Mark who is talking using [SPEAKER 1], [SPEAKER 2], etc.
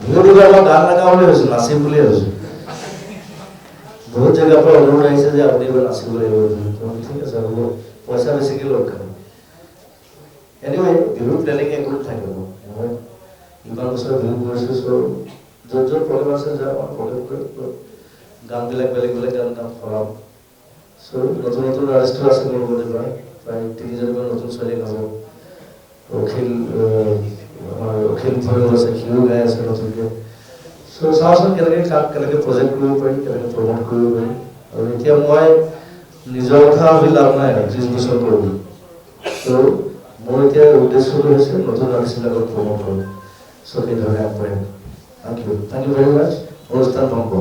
[SPEAKER 1] বিহুটো আমাৰ গান নাগাওঁ বুলি ভাবিছোঁ, নাচিম বুলি ভাবিছোঁ। বহুত জেগাৰ পৰা অনুৰোধ আহিছে যে আপুনি এইবাৰ নাচিব লাগিব। ঠিক আছে হ'ব, পইচা বেছিকৈ লগ খাব। এনিৱে বিহুৰ প্লেনিং একো থাকিব। মই ইমান বছৰ বিহু কৰিছোঁ, য'ত য'ত প্ৰগ্ৰেম আছে যাওঁ, আমাৰ প্ৰগ্ৰেম কৰি গানবিলাক বেলেগ বেলেগ গান গাম সলাম। নতুন নতুন আৰ্টিষ্টো আছে মোৰ লগত এইবাৰ, প্ৰায় 3জনীমান নতুন ছোৱালী গাব। অখিল ভৈৰৱ আছে, সিও গাই আছে নতুনকৈ। চাওঁচোন কেনেকৈ কাক কেনেকৈ প্ৰজেক্ট কৰিব পাৰি, কেনেকৈ প্ৰমোট কৰিব পাৰি। আৰু এতিয়া মই নিজৰ কথা ভাবি লাভ নাই, 30 বছৰ কৰিলোঁ। মোৰ এতিয়া উদ্দেশ্যটো হৈছে নতুন আৰ্টিষ্টবিলাকক প্ৰমোট কৰোঁ। সেইধৰণে আগবাঢ়িম। থেংক ইউ ভেৰি মাছ। অনুষ্ঠান ধ্বংস।